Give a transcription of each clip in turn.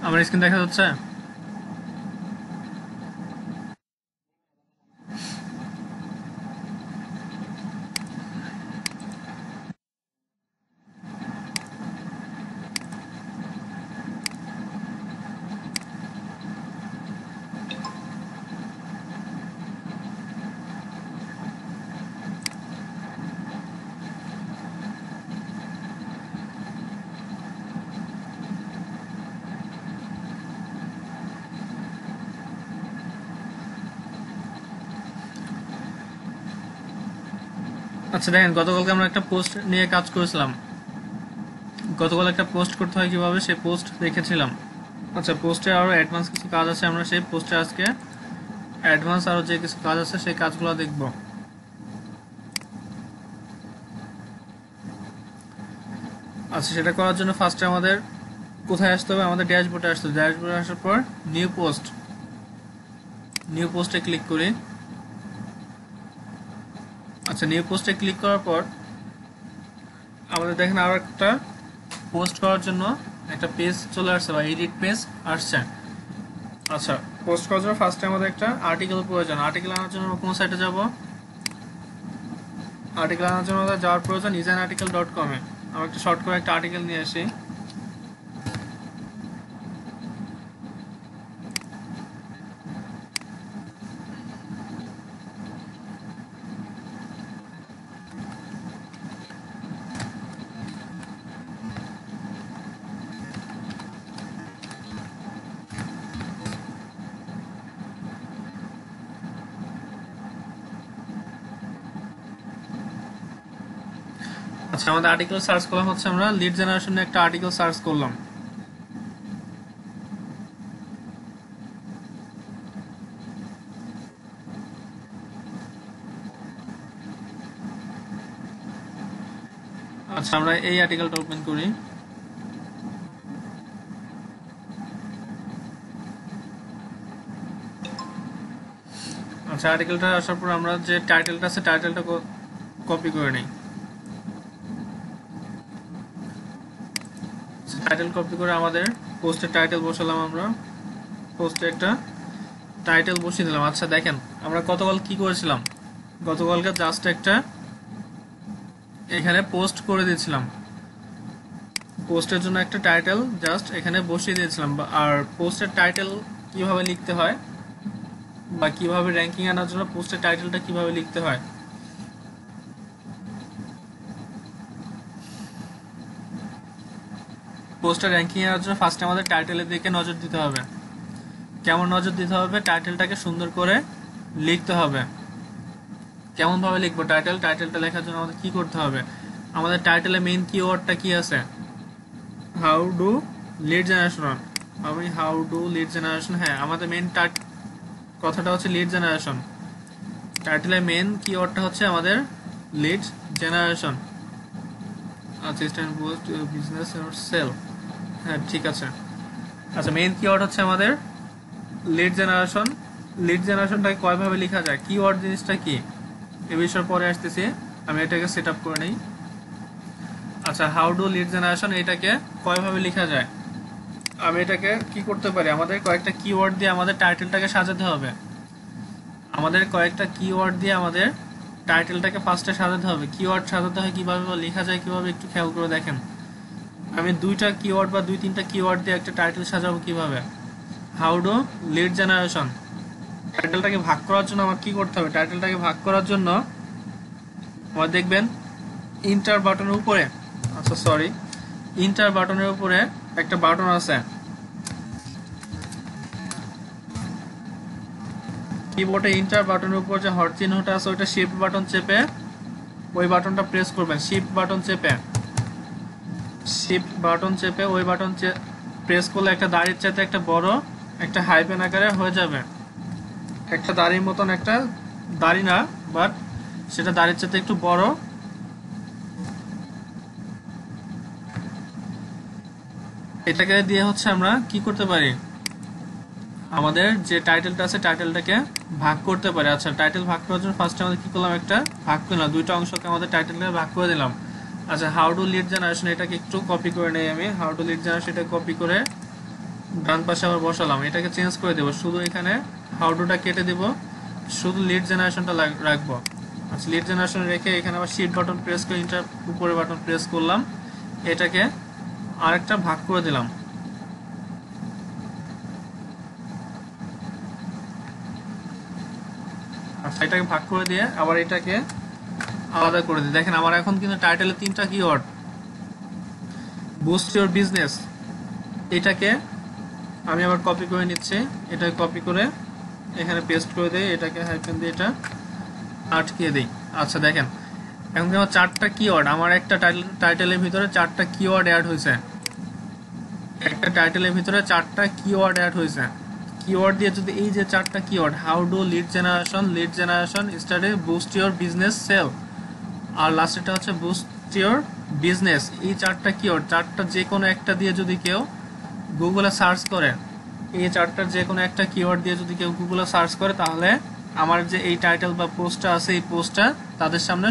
আমার স্ক্রিন দেখা যাচ্ছে? আচ্ছা দেখেন, গতকালকে আমরা একটা পোস্ট নিয়ে কাজ করেছিলাম। গতকাল একটা পোস্ট করতে হয় কিভাবে, সেই পোস্ট দেখেছিলাম। আচ্ছা, পোস্টে আরো অ্যাডভান্স কিছু কাজ আছে, আমরা সেই পোস্টে আজকে অ্যাডভান্স আরো যে কিছু কাজ আছে সেই কাজগুলো দেখব। আচ্ছা, সেটা করার জন্য ফার্স্টে আমাদের কোথায় আসতে হবে? আমাদের ড্যাশবোর্ডে আসতে হবে। ড্যাশবোর্ডে আসার পর নিউ পোস্ট, নিউ পোস্টে ক্লিক করি। আচ্ছা, নিউ পোস্টে ক্লিক করার পর আমাদের দেখেন আরো একটা পোস্ট করার জন্য একটা পেজ চলে আসছে বা এডিট পেজ আসছে। আচ্ছা, পোস্ট করার জন্য ফার্স্টে আমাদের একটা আর্টিকেল প্রয়োজন। আর্টিকেল আনার জন্য আমরা কোন সাইটে যাব? আর্টিকেল আনার জন্য আমাদের যাওয়ার প্রয়োজন designaarticle.com এ। আমরা একটা শর্ট করে একটা আর্টিকেল নিয়ে আসি। আচ্ছা, আমাদের আর্টিকেল সার্চ করলাম হচ্ছে, আমরা লিড জেনারেশনে একটা আর্টিকেল সার্চ করলাম। আচ্ছা, আমরা এই আর্টিকেলটা ওপেন করি। আচ্ছা, আর্টিকেলটা আসার পর আমরা যে টাইটেলটা আছে টাইটেলটা কপি করে নিই। টাইটেল কপি করে আমাদের পোস্টের টাইটেল বসালাম। আমরা পোস্টে একটা টাইটেল বসিয়ে দিলাম। আচ্ছা দেখেন, আমরা গতকাল কি করেছিলাম? গতকালকে জাস্ট একটা এখানে পোস্ট করে দিয়েছিলাম, পোস্টের জন্য একটা টাইটেল জাস্ট এখানে বসিয়ে দিয়েছিলাম। আর পোস্টের টাইটেল কিভাবে লিখতে হয় বা কিভাবে র্যাঙ্কিং আনার জন্য পোস্টের টাইটেলটা কিভাবে লিখতে হয়, পোস্টের র্যাঙ্কিং আনার জন্য ফার্স্টে আমাদের টাইটেলের দিকে নজর দিতে হবে। কেমন নজর দিতে হবে? টাইটেলটাকে সুন্দর করে লিখতে হবে। কেমন ভাবে লিখবো টাইটেল? টাইটেলটা লেখার জন্য আমাদের কি করতে হবে? আমাদের টাইটেলে মেইন কিওয়ার্ডটা কি আছে? How do lead generation. How do lead generation, হ্যাঁ আমাদের মেইন কথাটা হচ্ছে লিড জেনারেশন। টাইটেলের মেইন কিওয়ার্ডটা হচ্ছে আমাদের lead generation. Assistant boost business sale, হ্যাঁ ঠিক আছে। আচ্ছা, মেইন কিওয়ার্ড হচ্ছে আমাদের লিড জেনারেশন। লিড জেনারেশনটাকে কয়ভাবে লেখা যায়, কিওয়ার্ড জিনিসটা কি এ বিষয়ে পরে আসতেছি। আমি এটাকে সেট আপ করে নিই। আচ্ছা, হাউ ডু লিড জেনারেশন এটাকে কয়ভাবে লেখা যায়? আমি এটাকে কি করতে পারি, আমাদের কয়েকটা কিওয়ার্ড দিয়ে আমাদের টাইটেলটাকে সাজাতে হবে। আমাদের কয়েকটা কিওয়ার্ড দিয়ে আমাদের টাইটেলটাকে ফার্স্টে সাজাতে হবে। কিওয়ার্ড সাজাতে হয় কিভাবে বা লেখা যায় কিভাবে, একটু খেয়াল করে দেখেন। আমি দুইটা কিওয়ার্ড বা দুই তিনটা কিওয়ার্ড দিয়ে একটা টাইটেল সাজাবো কিভাবে? How do lead generation. টাইটেলটাকে ভাগ করার জন্য আমার কি করতে হবে? টাইটেলটাকে ভাগ করার জন্য আমার দেখবেন ইন্টার বাটনের উপরে, আচ্ছা সরি, ইন্টার বাটনের উপরে একটা বাটন আছে কিবোর্ডে। ইন্টার বাটনের উপর যে হট চিহ্নটা আছে ওইটা শিফট বাটন চেপে ওই বাটনটা প্রেস করবেন। শিফট বাটন চেপে ওই বাটন প্রেস করলে একটা দাড়ির চাইতে একটা বড় একটা হাইফেন আকারে হয়ে যাবে। একটা দাড়ির মতন, একটা দাড়ি না বাট সেটা দাড়ির চাইতে একটু বড়। এটাকে দিয়ে হচ্ছে আমরা কি করতে পারি, আমাদের যে টাইটেলটা আছে টাইটেলটাকে ভাগ করতে পারি। আচ্ছা, টাইটেল ভাগ করার জন্য ফার্স্টে আমাদের কি করলাম, একটা ভাগ করলাম, দুইটা অংশকে আমাদের টাইটেলকে ভাগ করে দিলাম। আচ্ছা, হাউ টু লিড জেনারেশন এটাকে একটু কপি করে নেই আমি। হাউ টু লিড জেনারেশন এটা কপি করে ডান পাশে আবার বসালাম, এটাকে চেঞ্জ করে দেবো, শুধু এখানে হাউ টুটা কেটে দেব, শুধু লিড জেনারেশনটা রাখবো। আচ্ছা, লিড জেনারেশন রেখে এখানে আবার শিট বাটন প্রেস করে ইন্টার উপরে বাটন প্রেস করলাম, এটাকে আরেকটা ভাগ করে দিলাম। আচ্ছা, এটাকে ভাগ করে দিয়ে আবার এটাকে আলাদা করে দিই। দেখেন আমার এখন কিন্তু টাইটেলে 3টা কিওয়ার্ড, বুস্ট ইওর বিজনেস, এটাকে আমি আবার কপি করে নিচ্ছি, এটাকে কপি করে এখানে পেস্ট করে দিই, এটাকে হাইফেন দিয়ে এটা আটকে দিই। আচ্ছা দেখেন এখন আমার 4টা কিওয়ার্ড, আমার একটা টাইটেলের ভিতরে 4টা কিওয়ার্ড অ্যাড হয়েছে, একটা টাইটেলের ভিতরে 4টা কিওয়ার্ড অ্যাড হয়েছে। কিওয়ার্ড দিয়ে যদি এই যে 4টা keyword, how do lead generation study, boost your business sale, আর লাস্টেরটা হচ্ছে বুস্ট ইওর বিজনেস, এই 4টা কিওয়ার্ড, 4টা যে কোনো একটা দিয়ে যদি কেউ গুগলে সার্চ করে, এই 4টার যে কোনো একটা কিওয়ার্ড দিয়ে যদি কেউ গুগলে সার্চ করে, তাহলে আমার যে এই টাইটেল বা পোস্টটা আছে, এই পোস্টটা তাদের সামনে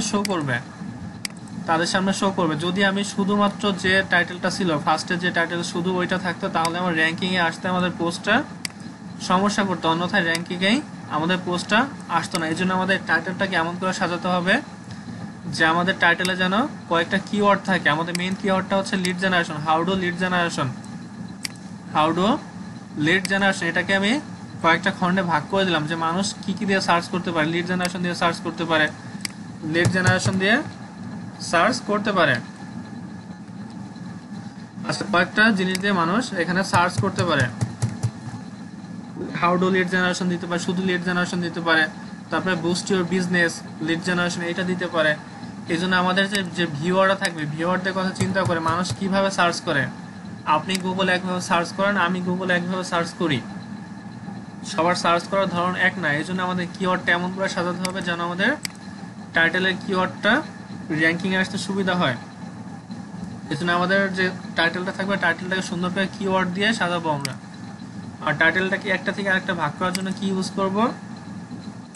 শো করবে, যদি আমি শুধুমাত্র যে টাইটেলটা ছিল ফার্স্টে, যে টাইটেল শুধু ওইটা থাকতো, তাহলে আমার র্যাঙ্কিংয়ে আসতে আমাদের পোস্টটা সমস্যা করতো, অন্যথায় র্যাঙ্কিংয়েই আমাদের পোস্টটা আসতো না। এই জন্য আমাদের টাইটেলটাকে এমন করে সাজাতে হবে যে আমাদের টাইটেলে যেন কয়েকটা কিওয়ার্ড থাকে। আমাদের মেইন কিওয়ার্ডটা হচ্ছে lead generation, how do lead generation, এটাকে আমি কয়েকটা খণ্ডে ভাগ করে দিলাম, যে মানুষ কি কি দিয়ে সার্চ করতে পারে, লিড জেনারেশন দিয়ে সার্চ করতে পারে, আচ্ছা কয়েকটা জিনিস দিয়ে মানুষ এখানে সার্চ করতে পারে, হাউ ডু লিড জেনারেশন দিতে পারে, শুধু লিড জেনারেশন দিতে পারে, তারপরে boost your business, lead generation এটা দিতে পারে। এই জন্য আমাদের যে ভিউয়াররা থাকবে, ভিউয়ারদের কথা চিন্তা করে মানুষ কিভাবে সার্চ করে, আপনি গুগলে একভাবে সার্চ করেন, আমি গুগলে একভাবে সার্চ করি, সবার সার্চ করার ধরন এক না। এই জন্য আমাদের কিওয়ার্ডটা এমন করে সাজাতে হবে যেন আমাদের টাইটেলের কিওয়ার্ডটা র্যাঙ্কিংয়ে আসতে সুবিধা হয়। এই জন্য আমাদের যে টাইটেলটা থাকবে, টাইটেলটাকে সুন্দর করে কিওয়ার্ড দিয়ে সাজাবো আমরা। আর টাইটেলটাকে একটা থেকে আরেকটা ভাগ করার জন্য কি ইউজ করব,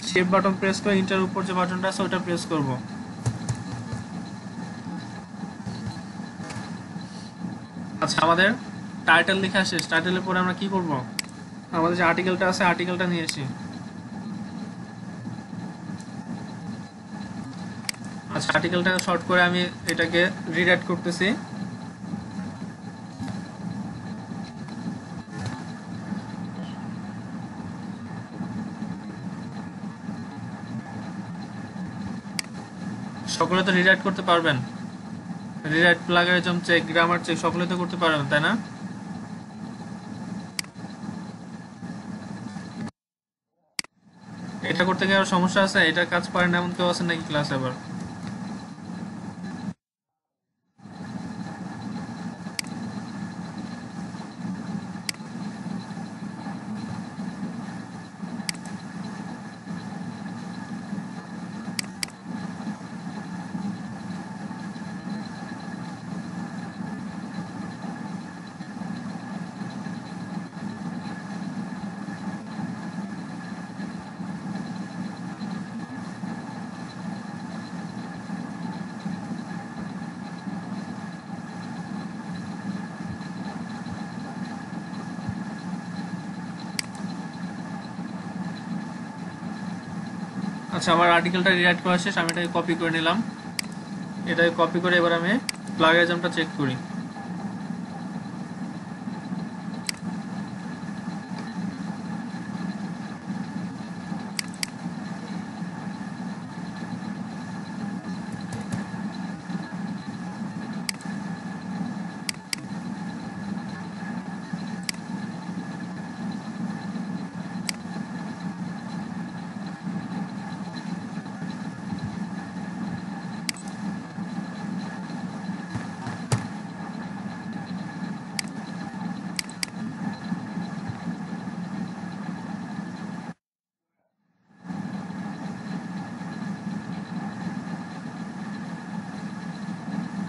শেপ বাটন প্রেস করে ইন্টার উপর যে বাটনটা আছে ওটা প্রেস করব। আচ্ছা, আমাদের টাইটেল লেখা শেষ, টাইটেলের পরে আমরা কি করব, আমাদের যে আর্টিকেলটা আছে আর্টিকেলটা নিয়ে আসি। আচ্ছা, আর্টিকেলটাকে শর্ট করে আমি এটাকে রিরাইট করতেছি। সকলে তো রিরাইট করতে পারবেন, rewrite, plagiarism check, grammar check সকলে তো করতে পারবেন, তাই না? এটা করতে গিয়ে আর সমস্যা আছে? এটার কাজ পারেন এমন কেউ আছেন নাকি ক্লাসে আবার? আচ্ছা, আমার আর্টিকেলটা রিরাইট করা শেষ, আমি এটাকে কপি করে নিলাম, এটাকে কপি করে এবার আমি প্লাগারিজমটা চেক করি।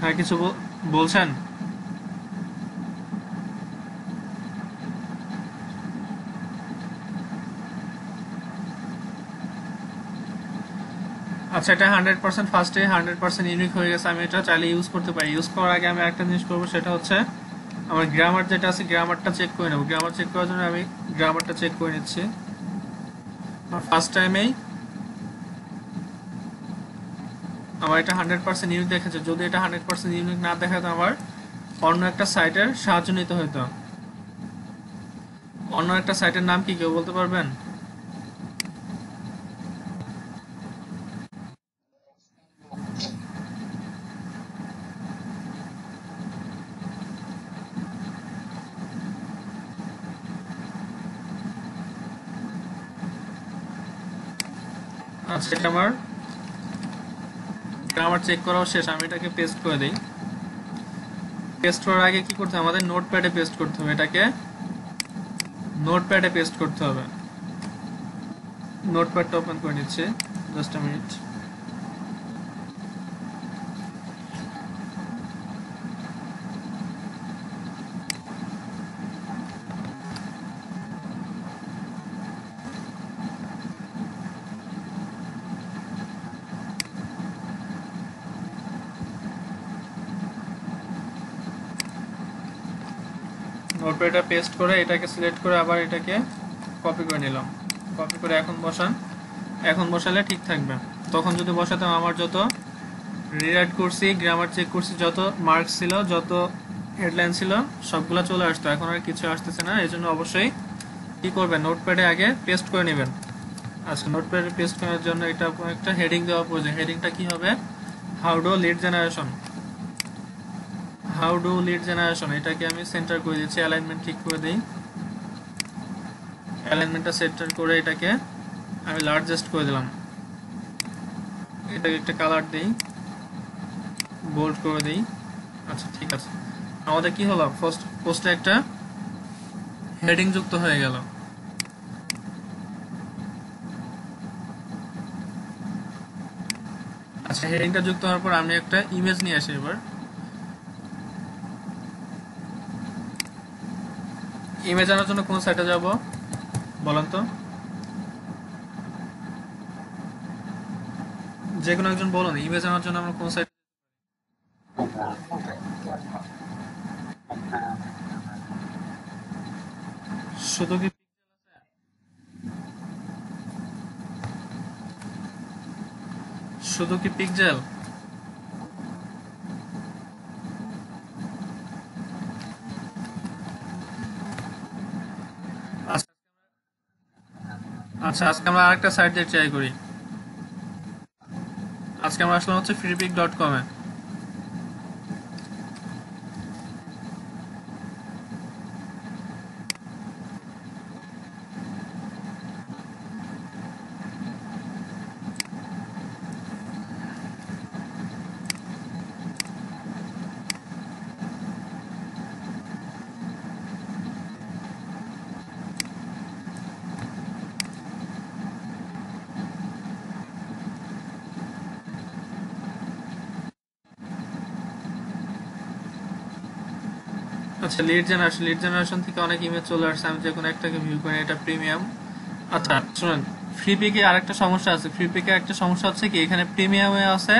হ্যাঁ, কিছু বলছেন? আচ্ছা, এটা 100% ফার্স্টে 100% ইউনিক হয়ে গেছে, আমি এটা চাইলে ইউজ করতে পারি। ইউজ করার আগে আমি একটা জিনিস করবো, সেটা হচ্ছে আমার গ্রামার যেটা আছে গ্রামারটা চেক করে নেব। গ্রামার চেক করার জন্য আমি গ্রামারটা চেক করে নিচ্ছি। ফার্স্ট টাইমেই আমার এটা 100% ইউনিক দেখাচ্ছে। যদি এটা 100% ইউনিক না দেখাতো আমার অন্য একটা সাইটের সাহায্য নিতে হতো। অন্য একটা সাইটের নাম কি কেউ বলতে পারবেন? আচ্ছা, এটা আমার গ্রামার চেক করাও শেষ। আমি এটাকে পেস্ট করে দিই। পেস্ট করার আগে কি করতে হবে? আমাদের নোটপ্যাডে পেস্ট করতে হবে। এটাকে নোটপ্যাডে পেস্ট করতে হবে। নোটপ্যাডটা ওপেন করে নিচ্ছি, জাস্ট আ মিনিট। নোটপ্যাডটা পেস্ট করে এটাকে সিলেক্ট করে আবার এটাকে কপি করে নিলাম। কপি করে এখন বসান। এখন বসালে ঠিক থাকবে। তখন যদি বসাতাম আমার যত রিরাইট করছি, গ্রামার চেক করছি, যত মার্কস ছিল, যত হেডলাইন ছিল, সবগুলো চলে আসতো। এখন আর কিছু আসতেছে না। এই জন্য অবশ্যই কি করবেন, নোটপ্যাডে আগে পেস্ট করে নেবেন। আচ্ছা, নোটপ্যাডে পেস্ট করার জন্য এটা একটা হেডিং দেওয়া প্রয়োজন। হেডিংটা কি হবে? How do lead generation. How do lead generation, এটাকে আমি সেন্টার করে দিচ্ছি। অ্যালাইনমেন্ট ঠিক করে দিই। অ্যালাইনমেন্টটা সেন্টার করে এটাকে আমি লার্জেস্ট করে দিলাম। এটাকে একটা কালার দিই, বোল্ড করে দিই। আচ্ছা, ঠিক আছে। আমাদের কি হলো? ফার্স্ট পোস্টে একটা হেডিং যুক্ত হয়ে গেল। আচ্ছা, হেডিংটা যুক্ত হওয়ার পর আমি একটা ইমেজ নিয়ে আসি। এবার ইমেজ আনার জন্য কোন সাইটে যাব বলেন তো? যে কোনো একজন বলুন, ইমেজ আনার জন্য আমরা কোন সাইট? শুধু কি শুধু কি পিক্সেল? আচ্ছা, আজকে আমরা আরেকটা সাইট দিয়ে ট্রাই করি। আজকে আমরা আসলাম হচ্ছে freepik.com এ। আচ্ছা, লিড জেনারেশন থেকে অনেক ইমেজ চলে আসছে। আমি যে কোনো একটাকে ভিউ করি। এটা প্রিমিয়াম। আচ্ছা শুনুন, ফ্রিপিকে আরেকটা সমস্যা আছে। ফ্রিপিকে একটা সমস্যা হচ্ছে কি, এখানে প্রিমিয়ামে আছে,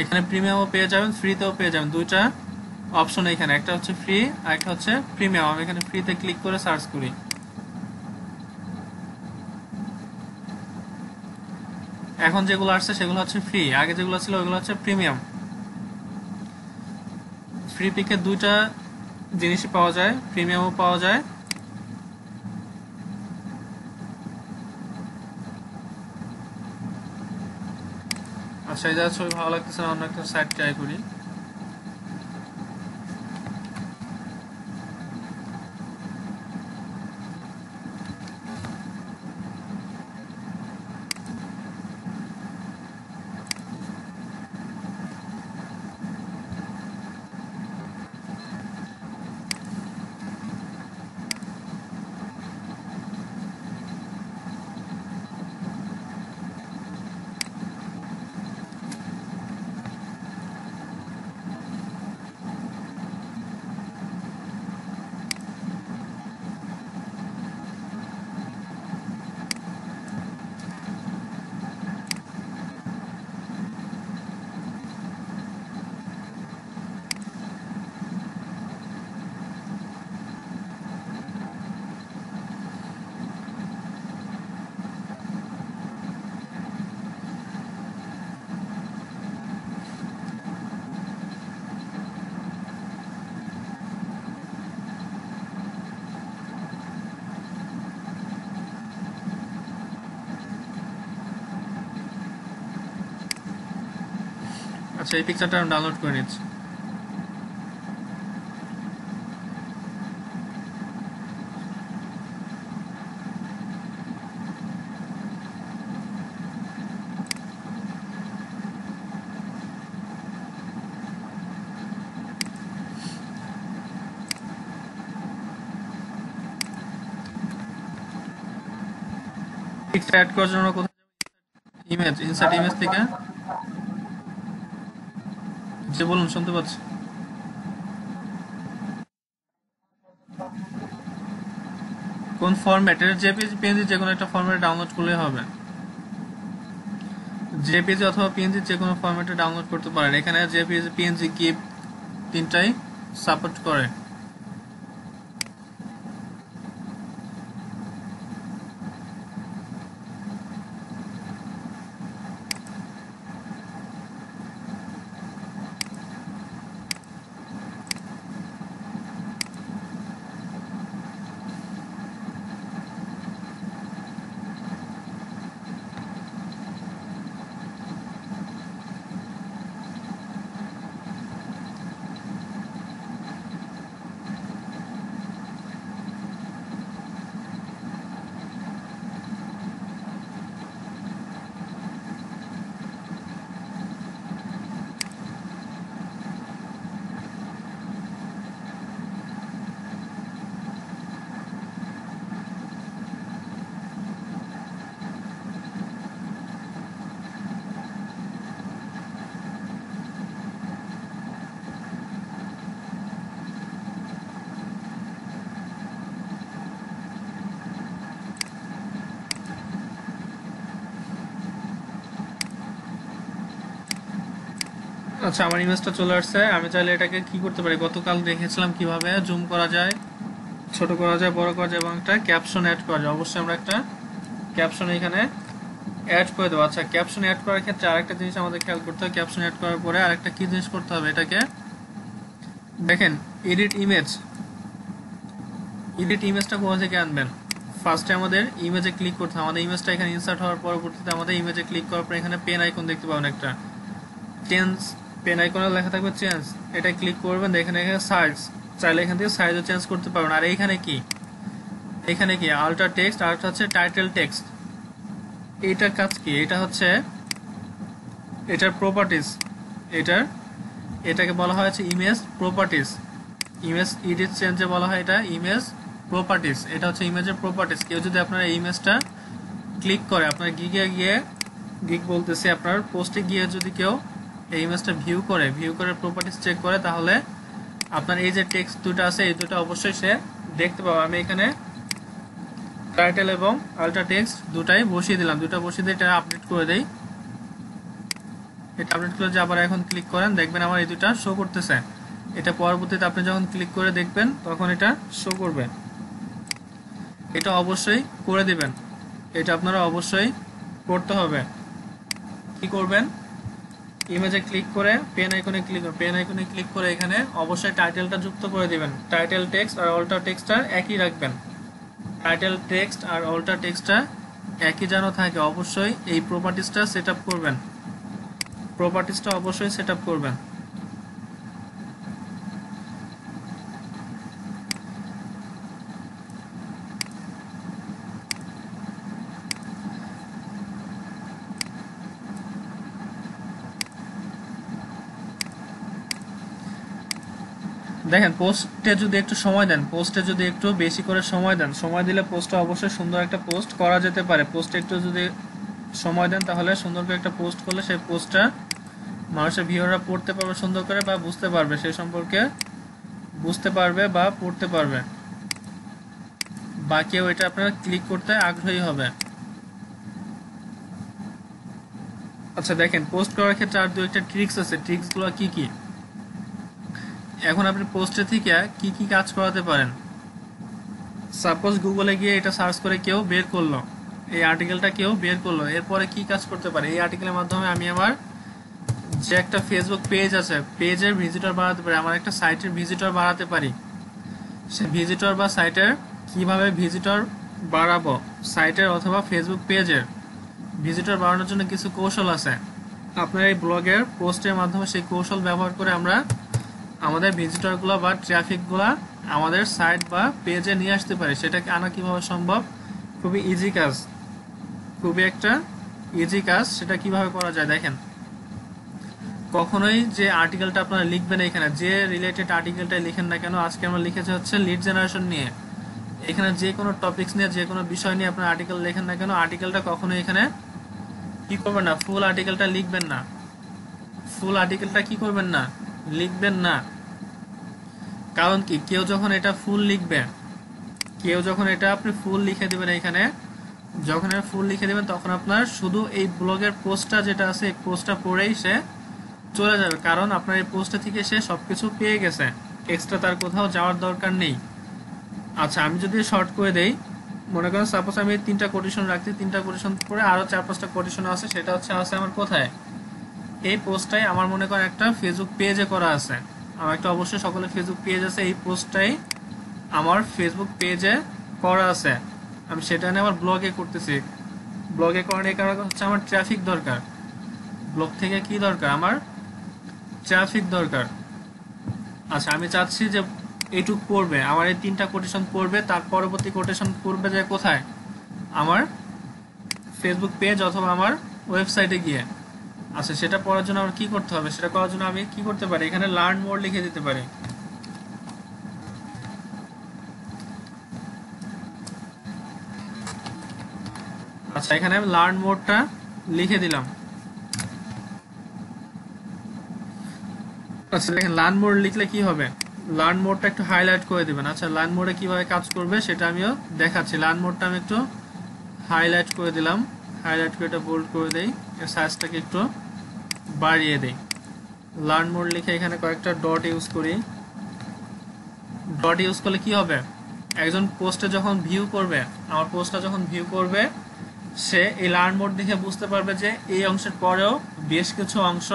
এখানে প্রিমিয়ামও পেয়ে যাবেন, ফ্রিতেও পেয়ে যাবেন। দুইটা অপশন এখানে, একটা হচ্ছে ফ্রি আর একটা হচ্ছে প্রিমিয়াম। আমি এখানে ফ্রিতে ক্লিক করে সার্চ করি। এখন যেগুলো আসছে সেগুলো হচ্ছে ফ্রি, আগে যেগুলো ছিল ওইগুলো হচ্ছে প্রিমিয়াম। ফ্রি পিকে দুইটা জিনিসই পাওয়া যায়, প্রিমিয়ামও পাওয়া যায়। আচ্ছা, এই জায়গায় ছবি ভালো লাগতেছে না, অন্য একটা সাইট ট্রাই করি। আচ্ছা, এই পিকচারটা আমি ডাউনলোড করে নিচ্ছি। পিকচার অ্যাড করার জন্য কোথায় ইমেজ, ইনসার্ট ইমেজ থেকে যে বলুন, শুনতে পাচ্ছি। কোন ফরম্যাটের জেপিজি পিএনজি যে কোনো একটা ফরম্যাটে ডাউনলোড করলে হবে। জেপিজি অথবা পিএনজি যে কোনো ফরম্যাটে ডাউনলোড করতে পারেন। এখানে জেপিজি পিএনজি গিফ তিনটাই সাপোর্ট করে। আচ্ছা, আমার ইমেজটা চলে আসছে। আমি চাইলে এটাকে কি করতে পারি, গতকাল দেখেছিলাম কিভাবে জুম করা যায়, ছোট করা যায়, বড় করা যায় এবং একটা ক্যাপশন অ্যাড করা যায়। অবশ্যই আমরা একটা ক্যাপশন এখানে অ্যাড করে দেবো। আচ্ছা, ক্যাপশন অ্যাড করার ক্ষেত্রে আরেকটা জিনিস আমাদের খেয়াল করতে হবে। ক্যাপশন অ্যাড করার পরে আরেকটা কি জিনিস করতে হবে, এটাকে দেখেন, এডিট ইমেজ। এডিট ইমেজটা কোথা থেকে আনবেন? ফার্স্টে আমাদের ইমেজে ক্লিক করতে হবে। আমাদের ইমেজটা এখানে ইনসার্ট হওয়ার পরবর্তীতে আমাদের ইমেজে ক্লিক করার পর এখানে পেন আইকন দেখতে পাবেন একটা, চেঞ্জ পেন আইকনে লেখা থাকবে চেঞ্জ। এটা ক্লিক করবেন, এখানে সাইজ, চাইলে এখান থেকে সাইজও চেঞ্জ করতে পারবেন। আর এইখানে কি, এখানে কি আল্টার টেক্সট, আর হচ্ছে টাইটেল টেক্সট। এইটার কাজ কি? এটা হচ্ছে এটার প্রপার্টিজ। এটাকে বলা হয়েছে ইমেজ প্রপার্টিজ। ইমেজ এডিট চেঞ্জে বলা হয় এটা ইমেজ প্রপার্টিজ। এটা হচ্ছে ইমেজের প্রপার্টিজ। কেউ যদি আপনার এই ইমেজটা ক্লিক করে, আপনার গিগ বলতেছি, আপনার পোস্টে গিয়ে যদি কেউ এই ইমেজটা ভিউ করে প্রপার্টিজ চেক করে, তাহলে আপনার এই যে টেক্সট দুটো আছে এই দুটো অবশ্যই সে দেখতে পাবে। আমি এখানে টাইটেল এবং আল্টার টেক্সট দুটাই বসিয়ে দিলাম। দুটো বসিয়ে দিয়ে এটা আপডেট করে দেই। এটা আপডেট করে যে আবার এখন ক্লিক করেন, দেখবেন আমার এই দুটা শো করতেছে। এটা পরবর্তীতে আপনি যখন ক্লিক করে দেখবেন তখন এটা শো করবে। এটা অবশ্যই করে দিবেন, এটা আপনারা অবশ্যই করতে হবে। কি করবেন? ইমেজে ক্লিক করে পেন আইকনে ক্লিক করে এখানে অবশ্যই টাইটেলটা যুক্ত করে দিবেন। টাইটেল টেক্সট আর অল্টার টেক্সটটা একই রাখবেন। টাইটেল টেক্সট আর অল্টার টেক্সটটা একই যেন থাকে। অবশ্যই এই প্রপার্টিজটা সেট আপ করবেন। দেখেন, পোস্টে যদি একটু সময় দেন, পোস্টে যদি একটু বেশি করে সময় দেন, সময় দিলে পোস্টটা অবশ্যই সুন্দর একটা পোস্ট করা যেতে পারে। পোস্টে একটু যদি সময় দেন তাহলে সুন্দর করে একটা পোস্ট করলে সেই পোস্টটা মানুষের ভিউয়াররা পড়তে পারবে সুন্দর করে, বা বুঝতে পারবে, সেই সম্পর্কে বুঝতে পারবে বা পড়তে পারবে, বা কেউ এটা আপনারা ক্লিক করতে আগ্রহী হবে। আচ্ছা দেখেন, পোস্ট করার ক্ষেত্রে আর দু একটা ট্রিক্স আছে। ট্রিক্সগুলো কি কি? এখন আপনি পোস্টে থেকে কি কি কাজ করাতে পারেন। সাপোজ গুগলে গিয়ে এটা সার্চ করে কেউ বের করলো, এই আর্টিকেলটা কেউ বের করলো, এরপরে কি কাজ করতে পারে? এই আর্টিকেলের মাধ্যমে আমি আমার যে একটা ফেসবুক পেজ আছে, পেজের ভিজিটর বাড়াতে পারি, আমার একটা সাইটের ভিজিটর বাড়াতে পারি। সে ভিজিটর বা সাইটের কিভাবে ভিজিটর বাড়াবো, সাইটের অথবা ফেসবুক পেজের ভিজিটর বাড়ানোর জন্য কিছু কৌশল আছে। আপনার এই ব্লগের পোস্টের মাধ্যমে সেই কৌশল ব্যবহার করে আমরা আমাদের ভিজিটরগুলো বা ট্রাফিকগুলো আমাদের সাইট বা পেজে নিয়ে আসতে পারি। সেটাকে আনা কিভাবে সম্ভব? খুবই ইজি কাজ, খুবই একটা ইজি কাজ। সেটা কিভাবে করা যায় দেখেন। কখনোই যে আর্টিকেলটা আপনারা লিখবেন, এখানে যে রিলেটেড আর্টিকেলটাই লিখেন না কেন, আজকে আমরা লিখেছি হচ্ছে লিড জেনারেশন নিয়ে। এখানে যে কোনো টপিকস নিয়ে, যে কোনো বিষয় নিয়ে আপনার আর্টিকেল লেখেন না কেন, আর্টিকেলটা কখনোই এখানে কি করবেন না, ফুল আর্টিকেলটা লিখবেন না। ফুল আর্টিকেলটা কি করবেন না, লিখবেন না। কারণ কি, কেউ যখন এটা ফুল লিখবে, কেউ যখন এটা আপনি ফুল লিখে দিবেন, এখানে যখন ফুল লিখে দিবেন তখন আপনার শুধু এই ব্লগের পোস্টটা যেটা আছে, এই পোস্টটা পড়েই সে চলে যাবে। কারণ আপনার এই পোস্টটা থেকে সে সবকিছু পেয়ে গেছে, এক্সট্রা তার কোথাও যাওয়ার দরকার নেই। আচ্ছা, আমি যদি শর্ট করে দেই, মনে করেন সাপোজ আমি 3টা কোটেশন রাখছি, 3টা কোটেশন পরে আরো 4-5টা কোটেশন আছে, সেটা হচ্ছে আছে আমার কোথায়, এই পোস্টটাই আমার মনে করেন একটা ফেসবুক পেজে করা আছে। আমার একটা অবশ্যই সকলের ফেসবুক পেজ আছে, এই পোস্টটাই আমার ফেসবুক পেজে করা আছে। আমি সেটা নিয়ে আমার ব্লগে করতেছি। ব্লগে করার এই কারণে হচ্ছে আমার ট্রাফিক দরকার। ব্লগ থেকে কি দরকার, আমার ট্রাফিক দরকার। আচ্ছা, আমি চাচ্ছি যে এইটুক পড়বে, আমার এই 3টা কোটেশন পড়বে, তার পরবর্তী কোটেশন পড়বে যে কোথায়, আমার ফেসবুক পেজ অথবা আমার ওয়েবসাইটে গিয়ে। আচ্ছা, সেটা পড়ার জন্য আমার কি করতে হবে, সেটা করার জন্য আমি কি করতে পারি, এখানে লার্ন মোর লিখে দিতে পারি। আচ্ছা, এখানে আমি লার্ন মোরটা লিখে দিলাম। আচ্ছা দেখেন, লার্ন মোর লিখলে কি হবে, লার্ন মোডটা একটু হাইলাইট করে দিবেন। আচ্ছা, লার্ন মোডে কিভাবে কাজ করবে সেটা আমিও দেখাচ্ছি। লার্ন মোডটা আমি একটু হাইলাইট করে দিলাম, হাইলাইট করে এটা বোল্ড করে দেই, এর সাইজটাকে একটু বাড়িয়ে দেই। লার্ন মোড লিখে এখানে কয়েকটা ডট ইউজ করি। ডট ইউজ করলে কি হবে, একজন পোস্টে যখন ভিউ করবে, আমার পোস্টটা যখন ভিউ করবে, সে এই লার্ন মোড দেখে বুঝতে পারবে যে এই অংশের পরেও বেশ কিছু অংশ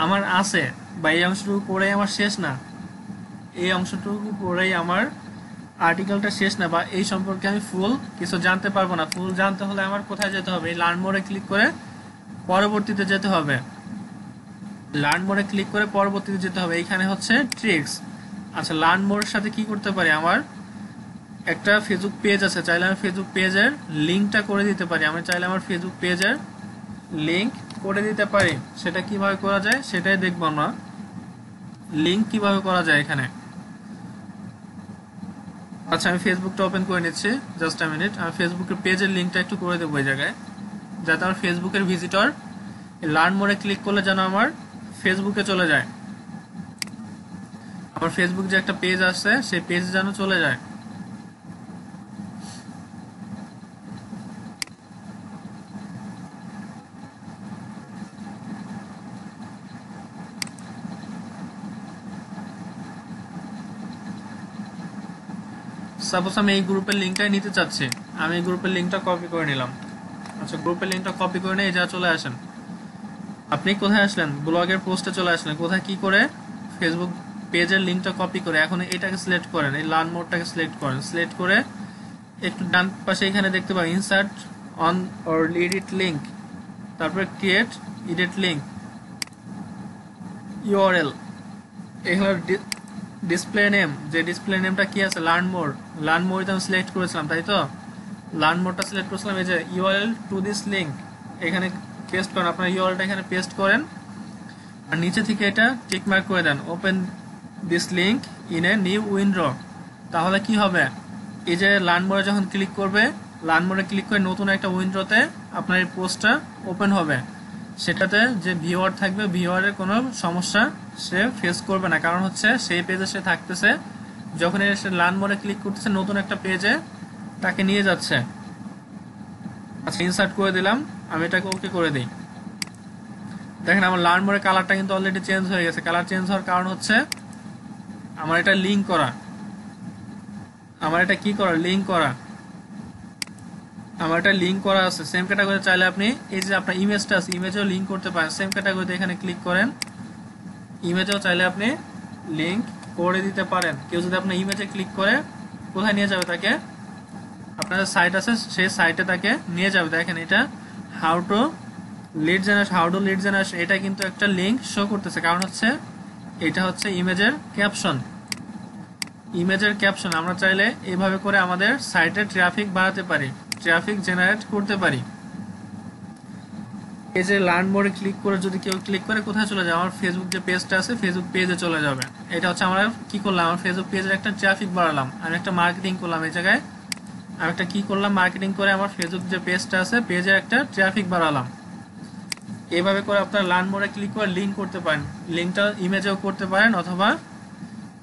আমার আছে, বা এই অংশটুকু পড়েই আমার শেষ না, এই অংশটুকু পড়েই আমার আর্টিকেলটা শেষ না, বা এই সম্পর্কে আমি ফুল কিছু জানতে পারবো না। ফুল জানতে হলে আমার কোথায় যেতে হবে, এই লার্ন মোডে ক্লিক করে পরবর্তীতে যেতে হবে। লার্ন মোডে ক্লিক করে পরবর্তীতে যেতে হবে, এইখানে হচ্ছে ট্রিক্স। আচ্ছা, লার্ন মোডের সাথে কি করতে পারি, আমার একটা ফেসবুক পেজ আছে, চাইলে আমি ফেসবুক পেজের লিঙ্কটা করে দিতে পারি। আমি চাইলে আমার ফেসবুক পেজের লিঙ্ক করে দিতে পারি। সেটা কিভাবে করা যায় সেটাই দেখবো আমরা, লিঙ্ক কিভাবে করা যায় এখানে। আচ্ছা, আমি ফেসবুকটা ওপেন করে নিচ্ছি, জাস্ট আ মিনিট। আমি ফেসবুকের পেজের লিঙ্কটা একটু করে দেবো এই জায়গায়, যাতে আমার ফেসবুকের ভিজিটর লার্ন মোডে ক্লিক করলে যেন আমার ফেসবুকে চলে যায়, আমার ফেসবুক যে একটা পেজ আছে সেই পেজে যেন চলে যায়। সাপোজ আমি এই গ্রুপের লিঙ্কটাই নিতে চাচ্ছি, আমি এই গ্রুপের লিঙ্কটা কপি করে নিলাম। আচ্ছা, গ্রুপের লিঙ্কটা কপি করে নিয়ে যা চলে আসেন। আপনি কোথায় আসলেন, ব্লগের পোস্টে চলে আসলেন। কোথায় কি করে, ফেসবুক পেজের লিঙ্কটা কপি করে এখন এটাকে সিলেক্ট করেন, এই লার্ন মোডটাকে সিলেক্ট করেন। সিলেক্ট করে একটু ডান পাশে এখানে দেখতে পাবেন insert on or edit link, তারপরে ক্রিয়েট এডিট লিঙ্ক ইউআরএল। এখানে ডিসপ্লে নেম, যে ডিসপ্লে নেমটা কি আছে, লার্ন মোর। লার্ন মোর আমি সিলেক্ট করেছিলাম, তাই তো লার্ন মোরটা সিলেক্ট করেছিলাম। এই যে ইউআরএল টু দিস লিঙ্ক, এখানে পেস্ট করেন, আপনার ইউআরএলটা এখানে পেস্ট করেন, আর নিচে থেকে এটা টিক মার্ক করে দেন, open this link in a new window. তাহলে কি হবে, এই যে লার্ন মোরে যখন ক্লিক করবে, লার্ন মোরে ক্লিক করে নতুন একটা উইন্ডোতে আপনার এই পোস্টটা ওপেন হবে। সেটাতে যে ভিউয়ার থাকবে, ভিউয়ারের কোনো সমস্যা সে ফেস করবে না, কারণ হচ্ছে সেই পেজে সে থাকতেছে, যখন সে লার্ন মোরে ক্লিক করতেছে নতুন একটা পেজে তাকে নিয়ে যাচ্ছে। আচ্ছা, ইনসার্ট করে দিলাম, আমি এটাকে ওকে করে দিই। দেখেন আমার লার্ন মোডের কালারটা কিন্তু অলরেডি চেঞ্জ হয়ে গেছে। কালার চেঞ্জ হওয়ার কারণ হচ্ছে আমার এটা লিঙ্ক করা, আমার এটা কি করা, লিঙ্ক করা, আমার এটা লিঙ্ক করা আছে। সেম ক্যাটাগরি চাইলে আপনি এই যে আপনার ইমেজটা আছে, ইমেজেও লিঙ্ক করতে পারেন। সেম ক্যাটাগরিতে এখানে ক্লিক করেন, ইমেজেও চাইলে আপনি লিঙ্ক করে দিতে পারেন। কেউ যদি আপনার ইমেজে ক্লিক করে কোথায় নিয়ে যাবে, তাকে আপনার সাইট আছে সেই সাইটে তাকে নিয়ে যাবে। দেখেন এটা how to lead generation, how to lead generation, এটা কিন্তু একটা লিঙ্ক শো করতেছে, কারণ হচ্ছে এটা হচ্ছে ইমেজের ক্যাপশন। ইমেজের ক্যাপশন আমরা চাইলে এইভাবে করে আমাদের সাইটে ট্রাফিক বাড়াতে পারি, ট্রাফিক জেনারেট করতে পারি। এই যে লার্ন মোডে ক্লিক করে যদি কেউ ক্লিক করে কোথায় চলে যায়, আমার ফেসবুক যে পেজটা আছে ফেসবুক পেজে চলে যাবে। এটা হচ্ছে আমরা কি করলাম, আমার ফেসবুক পেজের একটা ট্রাফিক বাড়ালাম, আমি একটা মার্কেটিং করলাম, এই জায়গায় আমি একটা কি করলাম, মার্কেটিং করে আমার ফেসবুক যে পেজটা আছে পেজে একটা ট্রাফিক বাড়ালাম। এইভাবে করে আপনার লার্ন মোডে ক্লিক করে লিঙ্ক করতে পারেন, লিঙ্কটা ইমেজেও করতে পারেন, অথবা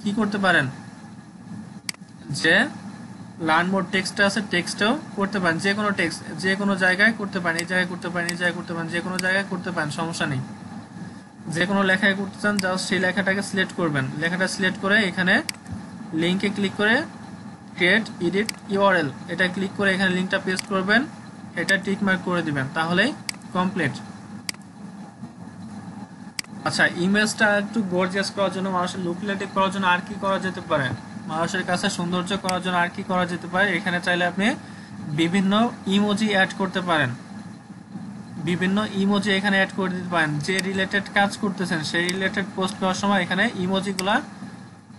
কি করতে পারেন যে লার্ন মোড টেক্সটটা আছে টেক্সটও করতে পারেন, যে কোনো টেক্সট যে কোনো জায়গায় করতে পারেন, এই জায়গায় করতে পারেন, এই জায়গায় করতে পারেন, যে কোনো জায়গায় করতে পারেন, সমস্যা নেই। যে কোনো লেখায় করতে চান জাস্ট সেই লেখাটাকে সিলেক্ট করবেন, লেখাটা সিলেক্ট করে এখানে লিঙ্কে ক্লিক করে ক্রিয়েট এডিট ইউআরএল এটা ক্লিক করে এখানে লিঙ্কটা পেস্ট করবেন, এটা টিক মার্ক করে দিবেন, তাহলেই কমপ্লিট। আচ্ছা, ইমেজটা একটু গর্জিয়াস করার জন্য, মানুষের লুকলেটিভ করার জন্য আর কি করা যেতে পারে, মানুষের কাছে সৌন্দর্য করার জন্য আর কি করা যেতে পারে, এখানে চাইলে আপনি বিভিন্ন ইমোজি অ্যাড করতে পারেন, বিভিন্ন ইমোজি এখানে অ্যাড করে দিতে পারেন। যে রিলেটেড কাজ করতেছেন সেই রিলেটেড পোস্ট করার সময় এখানে ইমোজিগুলা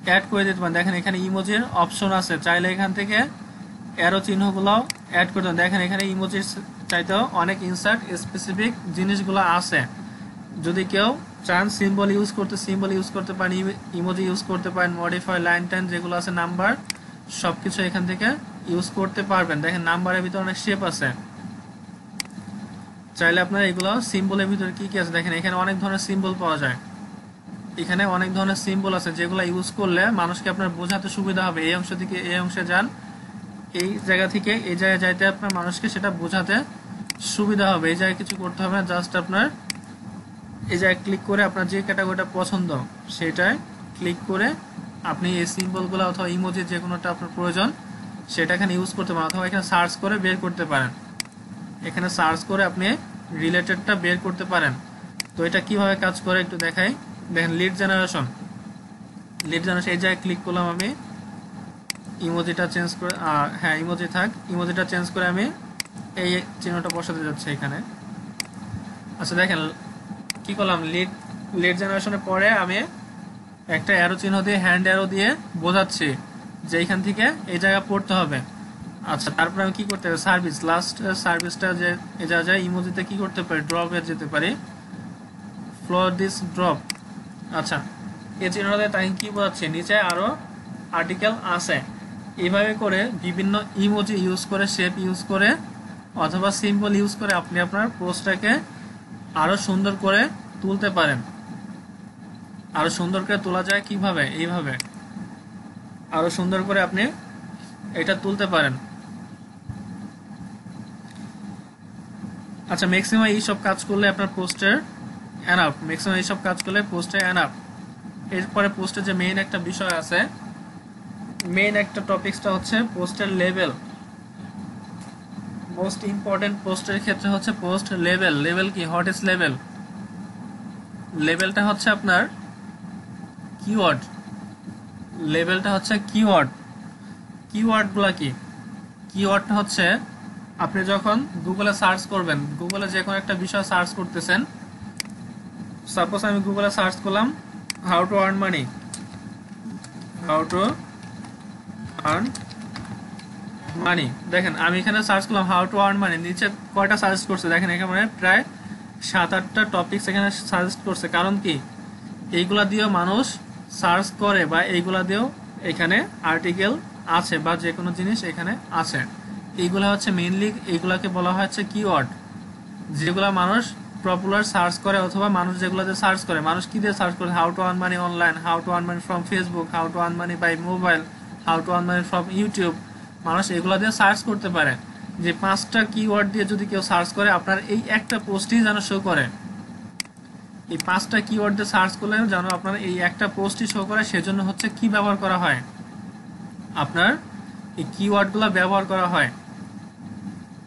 অ্যাড করে দিতে পারেন। দেখেন এখানে ইমোজির অপশন আছে, চাইলে এখান থেকে অ্যারো চিহ্নগুলো অ্যাড করতে পারেন। দেখেন এখানে ইমোজির চাইতেও অনেক ইনসার্ট স্পেসিফিক জিনিসগুলো আছে। যদি কেউ চান সিম্বল ইউজ করতে, সিম্বল ইউজ করতে পারেন, ইমোজি ইউজ করতে পারেন, মডিফাই লাইন টাইন যেগুলো আছে, নাম্বার সবকিছু এখান থেকে ইউজ করতে পারবেন। দেখেন নাম্বারের ভিতরে অনেক শেপ আছে, চাইলে আপনারা এগুলো সিম্বলের ভিতরে কি কি আছে দেখেন, এখানে অনেক ধরনের সিম্বল পাওয়া যায়, এখানে অনেক ধরনের সিম্বল আছে যেগুলো ইউজ করলে মানুষকে আপনার বোঝাতে সুবিধা হবে। এই অংশ থেকে এই অংশে যান, এই জায়গা থেকে এই জায়গায় যাইতে আপনার মানুষকে সেটা বোঝাতে সুবিধা হবে। এই জায়গায় কিছু করতে হবে না, জাস্ট আপনার এই জায়গায় ক্লিক করে আপনার যে ক্যাটাগরিটা পছন্দ সেটায় ক্লিক করে আপনি এই সিম্বলগুলো অথবা ইমোজি যে কোনোটা আপনার প্রয়োজন সেটা এখানে ইউজ করতে পারেন, অথবা এখানে সার্চ করে বের করতে পারেন, এখানে সার্চ করে আপনি রিলেটেডটা বের করতে পারেন। তো এটা কিভাবে কাজ করে একটু দেখাই। দেখেন লিড জেনারেশন, লিড জেনারেশন এই জায়গায় ক্লিক করলাম, আমি ইমোজিটা চেঞ্জ করে, হ্যাঁ ইমোজি থাক, ইমোজিটা চেঞ্জ করে আমি এই চিহ্নটা বসাতে যাচ্ছি এখানে। আচ্ছা দেখেন কি করলাম, লিড জেনারেশনের পরে আমি একটা অ্যারো চিহ্ন দিয়ে হ্যান্ড অ্যারো দিয়ে বোঝাচ্ছি যে এইখান থেকে এই জায়গা পড়তে হবে। আচ্ছা তারপরে আমি কি করতে হবে, সার্ভিস, লাস্ট সার্ভিসটা যে এই যা যায় ইমোজিতে কি করতে পারি, ড্রপে যেতে পারি, ফ্লোর দিস ড্রপ। আচ্ছা এই চিহ্নটা তাই কি বোঝাচ্ছে, নিচে আরো আর্টিকেল আছে। এইভাবে করে বিভিন্ন ইমোজি ইউজ করে, শেপ ইউজ করে অথবা সিম্বল ইউজ করে আপনি আপনার পোস্টটাকে আরো সুন্দর করে তুলতে পারেন। আরো সুন্দর করে তোলা যায় কিভাবে, এইভাবে আরো সুন্দর করে আপনি এটা তুলতে পারেন। আচ্ছা ম্যাক্সিমাম এইসব কাজ করলে আপনার পোস্টের এনাফ, ম্যাক্সিমাম এইসব কাজ করলে পোস্টের এনাফ। এরপরে পোস্টের যে মেইন একটা বিষয় আছে, মেইন একটা টপিকসটা হচ্ছে পোস্টের লেভেল। মোস্ট ইম্পর্টেন্ট পোস্টের ক্ষেত্রে হচ্ছে পোস্ট লেভেল। লেভেল কি, হোয়াট ইজ লেভেল? লেভেলটা হচ্ছে আপনার কিওয়ার্ড, লেভেলটা হচ্ছে কিওয়ার্ড। কিওয়ার্ডগুলো কি, কিওয়ার্ডটা হচ্ছে আপনি যখন গুগলে সার্চ করবেন, গুগলে যে কোনো একটা বিষয় সার্চ করতেছেন, সাপোজ আমি গুগলে সার্চ করলাম how to earn money, how to earn মানি। দেখেন আমি এখানে সার্চ করলাম হাউ টু আর্ন মানি, নিচে কয়টা সাজেস্ট করছে দেখেন, এখানে প্রায় 7-8টা টপিকস এখানে সাজেস্ট করছে। কারণ কি, এইগুলা দিয়েও মানুষ সার্চ করে বা এইগুলা দিয়েও এখানে আর্টিকেল আছে বা যে কোনো জিনিস এখানে আছে। এইগুলা হচ্ছে মেইনলি, এইগুলাকে বলা হচ্ছে কিওয়ার্ড, যেগুলা মানুষ পপুলার সার্চ করে অথবা মানুষ যেগুলোতে সার্চ করে। মানুষ কি দিয়ে সার্চ করে, how to earn money online, how to earn money from Facebook, how to earn money by mobile, how to earn money from YouTube. মানুষ এগুলো দিয়ে সার্চ করতে পারে। যে 5টা কিওয়ার্ড দিয়ে যদি কেউ সার্চ করে, আপনার এই একটা পোস্টই যেন শো করে, এই 5টা কিওয়ার্ড দিয়ে সার্চ করলে যেন আপনার এই একটা পোস্টই শো করে। সেজন্য হচ্ছে কি ব্যবহার করা হয়, আপনার এই কিওয়ার্ডগুলো ব্যবহার করা হয়,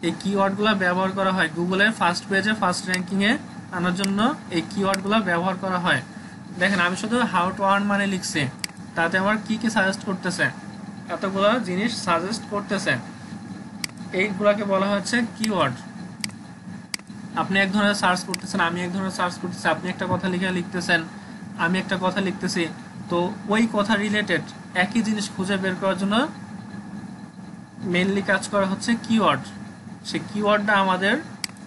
এই কিওয়ার্ডগুলো ব্যবহার করা হয় গুগলের ফার্স্ট পেজে, ফার্স্ট র্যাঙ্কিংয়ে আনার জন্য এই কিওয়ার্ডগুলো ব্যবহার করা হয়। দেখেন আমি শুধু হাউ টু আর্ন মানে লিখছি, তাতে আমার কি কি সাজেস্ট করতেছে, এতগুলো জিনিস সাজেস্ট করতেছে, এইগুলাকে বলা হচ্ছে কিওয়ার্ড। আপনি এক ধরনের সার্চ করতেছেন, আমি এক ধরনের সার্চ করতেছি, আপনি একটা কথা লিখতেছেন, আমি একটা কথা লিখতেছি, তো ওই কথা রিলেটেড একই জিনিস খুঁজে বের করার জন্য মেইনলি কাজ করা হচ্ছে কিওয়ার্ড। সেই কিওয়ার্ডটা আমাদের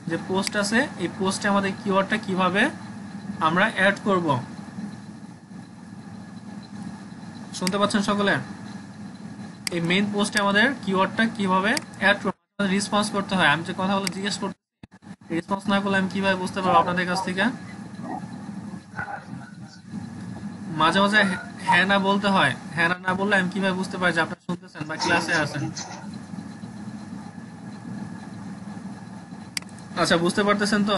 যে পোস্ট আছে, এই পোস্টে আমাদের কিওয়ার্ডটা কিভাবে আমরা অ্যাড করব। শুনতে পাচ্ছেন সকলে? এই মেইন পোস্টে আমাদের কিওয়ার্ডটা কিভাবে অ্যাড করব, রেসপন্স করতে হয়। আমি যে কথাগুলো জিজ্ঞেস করতে রেসপন্স না করলে আমি কিভাবে বুঝতে পারবো আপনাদের কাছ থেকে? মাঝে মাঝে হ্যাঁ না বলতে হয়, হ্যাঁ না বললে আমি কিভাবে বুঝতে পারি যে আপনারা শুনতেছেন বা ক্লাসে আছেন? আচ্ছা, বুঝতে পারতেছেন তো?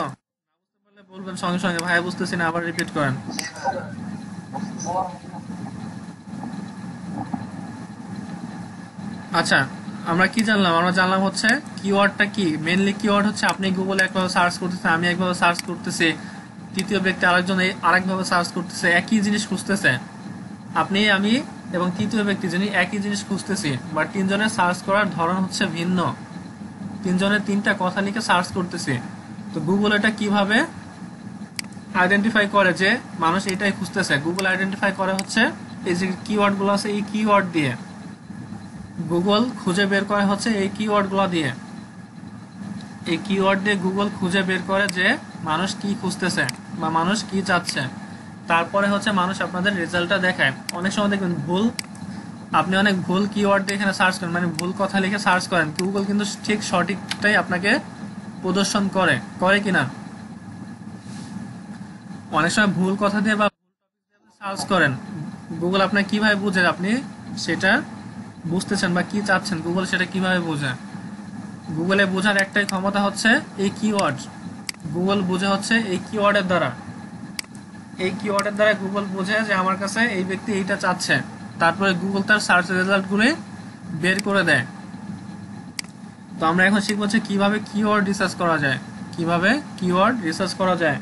বুঝতে পারলে বলবেন সঙ্গে সঙ্গে, ভাই বুঝতেছি না, আবার রিপিট করেন। আচ্ছা, আমরা কি জানলাম? আমরা জানলাম হচ্ছে কিওয়ার্ডটা কি। মেইনলি কিওয়ার্ড হচ্ছে আপনি গুগলে একভাবে সার্চ করতেছেন, আমি একভাবে সার্চ করতেছি, তৃতীয় ব্যক্তি আরেকজন আরেকভাবে সার্চ করতেছে, একই জিনিস খুঁজতেছে। আপনি, আমি এবং তৃতীয় ব্যক্তি যিনি একই জিনিস খুঁজতেছি, বা তিনজনের সার্চ করার ধরন হচ্ছে ভিন্ন, তিনজনের তিনটা কথা লিখে সার্চ করতেছি। তো গুগল এটা কিভাবে আইডেন্টিফাই করে যে মানুষ এটাই খুঁজতেছে? গুগল আইডেন্টিফাই করে হচ্ছে এই যে কিওয়ার্ড গুলো আছে, এই কিওয়ার্ড দিয়ে গুগল খুঁজে বের করে হচ্ছে এই কিওয়ার্ড গুলো দিয়ে। এই কিওয়ার্ড দিয়ে গুগল খুঁজে বের করে যে মানুষ কি খুঁজতেছে বা মানুষ কি চাচ্ছে। তারপরে হচ্ছে মানুষ আপনাদের রেজাল্টটা দেখায়। অনেক সময় দেখবেন ভুল, আপনি অনেক ভুল কিওয়ার্ড দিয়ে এখানে সার্চ করেন, মানে ভুল কথা লিখে সার্চ করেন, গুগল কিন্তু ঠিক সঠিকটাই আপনাকে প্রদর্শন করে, করে কিনা? অনেক সময় ভুল কথা দিয়ে বা সার্চ করেন, গুগল আপনাকে কিভাবে বুঝে আপনি সেটা বুঝতেছেন বা কি চাচ্ছেন, গুগল সেটা কিভাবে বোঝে? গুগলে বোঝার একটাই ক্ষমতা হচ্ছে এই কিওয়ার্ড। গুগল বুঝে হচ্ছে এই কিওয়ার্ডের দ্বারা। এই কিওয়ার্ডের দ্বারা গুগল বুঝে যে আমার কাছে এই ব্যক্তি এইটা চাচ্ছে, তারপরে গুগল তার সার্চ রেজাল্টগুলি বের করে দেয়। তো আমরা এখন শিখবো যে কিভাবে কিওয়ার্ড রিসার্চ করা যায়, কিভাবে কিওয়ার্ড রিসার্চ করা যায়।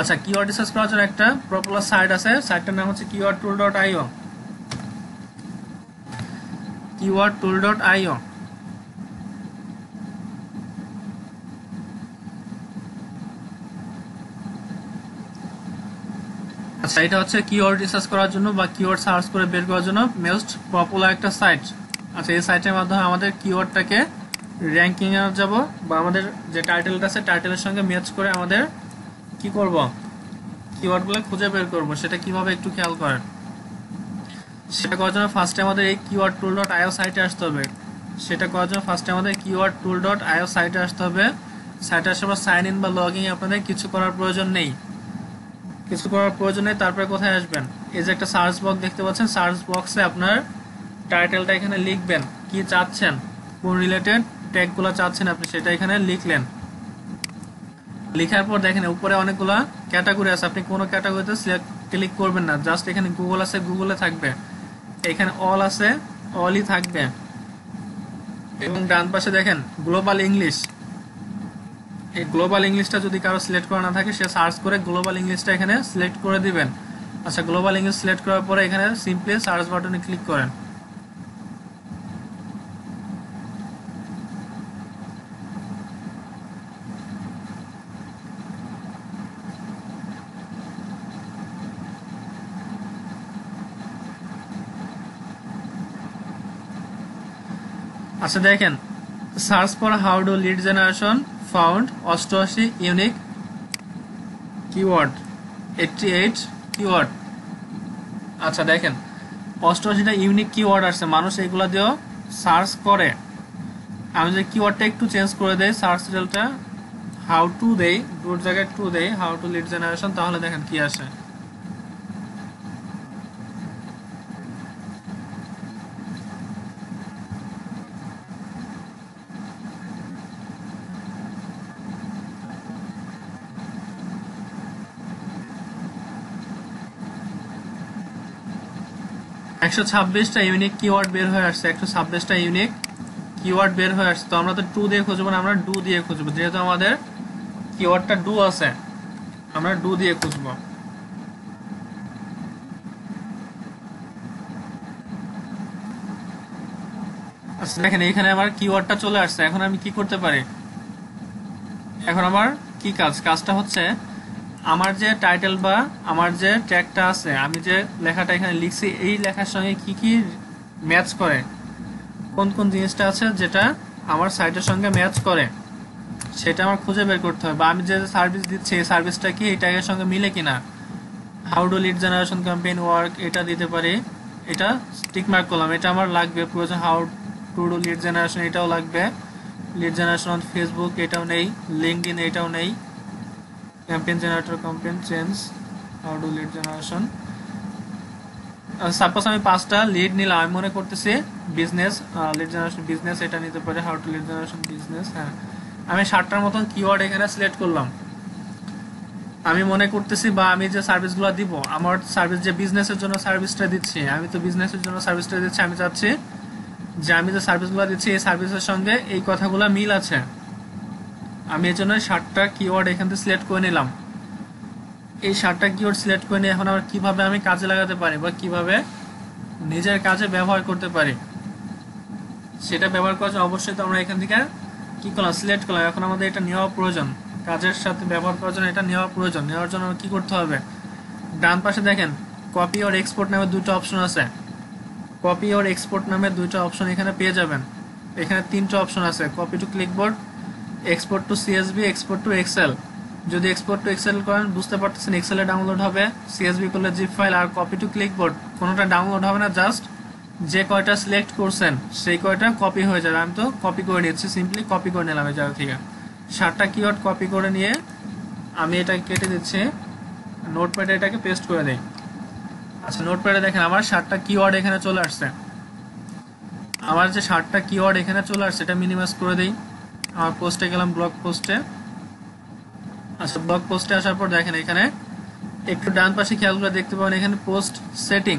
আচ্ছা, কিওয়ার্ড রিসার্চ করার জন্য একটা পপুলার সাইট আছে, সাইটটার নাম হচ্ছে keywordtool.io। keywordtool.io। আচ্ছা, এটা হচ্ছে কিওয়ার্ড রিসার্চ করার জন্য বা কিওয়ার্ড সার্চ করে বের করার জন্য মোস্ট পপুলার একটা সাইট। আচ্ছা, এই সাইটের মাধ্যমে আমাদের কিওয়ার্ডটাকে র্যাঙ্কিং এ যাব, বা আমাদের যে টাইটেলটা আছে টাইটেলের সঙ্গে ম্যাচ করে আমাদের কি করব, কিওয়ার্ডগুলো খুঁজে বের করব। সেটা কিভাবে একটু খেয়াল করেন। সেটা করার জন্য ফার্স্টে আমাদের এই keywordtool.io সাইটে আসতে হবে। সেটা করার জন্য ফার্স্টে আমাদের keywordtool.io সাইটে আসতে হবে। সাইটে আসার পর সাইন ইন বা লগ ইন আপনাদের কিছু করার প্রয়োজন নেই, কিছু করার প্রয়োজন নেই। তারপরে কোথায় আসবেন? এই যে একটা সার্চ বক্স দেখতে পাচ্ছেন, সার্চ বক্সে আপনার টাইটেলটা এখানে লিখবেন, কি চাচ্ছেন, কোন রিলেটেড ট্যাগগুলো চাচ্ছেন আপনি, সেটা এখানে লিখলেন। লেখার পর দেখেন উপরে অনেকগুলো ক্যাটাগরি আছে, আপনি কোনো ক্যাটাগরিতে সিলেক্ট ক্লিক করবেন না, জাস্ট এখানে গুগল আছে, গুগলে থাকবে। এখানে অল আছে, অলই থাকবে। এবং ডান পাশে দেখেন গ্লোবাল ইংলিশ, এই গ্লোবাল ইংলিশটা যদি কারো সিলেক্ট করা না থাকে সে সার্চ করে গ্লোবাল ইংলিশটা এখানে সিলেক্ট করে দিবেন। আচ্ছা, গ্লোবাল ইংলিশ সিলেক্ট করার পরে এখানে সিম্পলি সার্চ বাটনে ক্লিক করেন। আচ্ছা, দেখেন search for how do lead generation found 88 unique keyword, 88 keyword. আচ্ছা, দেখেন 88টা ইউনিক কিওয়ার্ড আসছে, মানুষ এগুলা দিয়েও সার্চ করে। আমি যে কিওয়ার্ডটা একটু চেঞ্জ করে দেই, সার্চ রেজাল্টটা হাউ টু দেই, ডুর জায়গায় টু দেই, হাউ টু লিড জেনারেশন, তাহলে দেখেন কি আসে। একশো 26টা ইউনিক কিওয়ার্ড বের হয়ে আসছে, 126টা ইউনিক কিওয়ার্ড বের হয়ে আসছে। তো আমরা তো টু দিয়ে খুঁজবো না, আমরা ডু দিয়ে খুঁজবো, যেহেতু আমাদের কিওয়ার্ডটা ডু আছে, আমরা ডু দিয়ে খুঁজবো। আচ্ছা দেখেন এখানে আমার কিওয়ার্ডটা চলে আসছে। এখন আমি কি করতে পারি, এখন আমার কি কাজটা হচ্ছে আমার যে টাইটেল বা আমার যে ট্যাগটা আছে, আমি যে লেখাটা এখানে লিখছি এই লেখার সঙ্গে কি কি ম্যাচ করে, কোন কোন জিনিসটা আছে যেটা আমার সাইটের সঙ্গে ম্যাচ করে সেটা আমার খুঁজে বের করতে হবে। বা আমি যে সার্ভিস দিচ্ছি এই সার্ভিসটা কি এই ট্যাগের সঙ্গে মিলে কিনা। How do lead generation campaign work, এটা দিতে পারি, এটা টিক মার্ক করলাম, এটা আমার লাগবে প্রয়োজন। How to do lead generation এটাও লাগবে, লিড জেনারেশন অন ফেসবুক এটাও নেই, লিঙ্কডইন এটাও নেই, campaign generator campaign change, how do lead generation. Suppose আমি 5টা লিড নিলাম, আমি মনে করতেছি বিজনেস লিড জেনারেশন বিজনেস এটা নিতে পারি, how to lead generation business. হ্যাঁ আমি 60টার মতন কিওয়ার্ড এখানে সিলেক্ট করলাম। আমি মনে করতেছি বা আমি যে সার্ভিসগুলো দিব, আমার সার্ভিস যে বিজনেসের জন্য সার্ভিসটা দিচ্ছি, আমি তো বিজনেসের জন্য সার্ভিসটা দিচ্ছি, আমি চাচ্ছি যে আমি যে সার্ভিসগুলো দিচ্ছি এই সার্ভিসের সঙ্গে এই কথাগুলো মিল আছে। আমি এই জন্য 60টা কিওয়ার্ড এখান থেকে সিলেক্ট করে নিলাম। এই 60টা কিওয়ার্ড সিলেক্ট করে নিয়ে এখন আবার কিভাবে আমি কাজে লাগাতে পারি বা কিভাবে নিজের কাজে ব্যবহার করতে পারি সেটা ব্যবহার করার জন্য অবশ্যই তো আমরা এখান থেকে কি করলাম, সিলেক্ট করলাম। এখন আমাদের এটা নেওয়া প্রয়োজন, কাজের সাথে ব্যবহার করার জন্য এটা নেওয়া প্রয়োজন। নেওয়ার জন্য কি করতে হবে, ডান পাশে দেখেন কপি অর এক্সপোর্ট নামে দুটো অপশন আছে। কপি অর এক্সপোর্ট নামে দুটো অপশন এখানে পেয়ে যাবেন। এখানে 3টা অপশন আছে, copy to clipboard, export to CSV, export to Excel. যদি এক্সপোর্ট টু এক্সেল করেন বুঝতে পারতেছেন এক্সেলে ডাউনলোড হবে, সিএসভি করলে জিপ ফাইল। আর কপি টু ক্লিকবোর্ড কোনোটা ডাউনলোড হবে না, জাস্ট যে কয়টা সিলেক্ট করছেন সেই কয়টা কপি হয়ে যাবে। আমি তো কপি করে নিচ্ছি, সিম্পলি কপি করে নিলাম এই জায়গা থেকে। 60টা কিওয়ার্ড কপি করে নিয়ে আমি এটা কেটে দিচ্ছি, নোটপ্যাডে এটাকে পেস্ট করে দিই। আচ্ছা নোটপ্যাডে দেখেন আমার 60টা কিওয়ার্ড এখানে চলে আসছে। আমার যে 60টা কিওয়ার্ড এখানে চলে আসছে এটা মিনিমাইজ করে দিই। আমার পোস্টে গেলাম, ব্লগ পোস্টে। আচ্ছা ব্লগ পোস্টে আসার পর দেখেন এখানে একটু ডান পাশে খেয়াল করে দেখতে পাবেন এখানে পোস্ট সেটিং,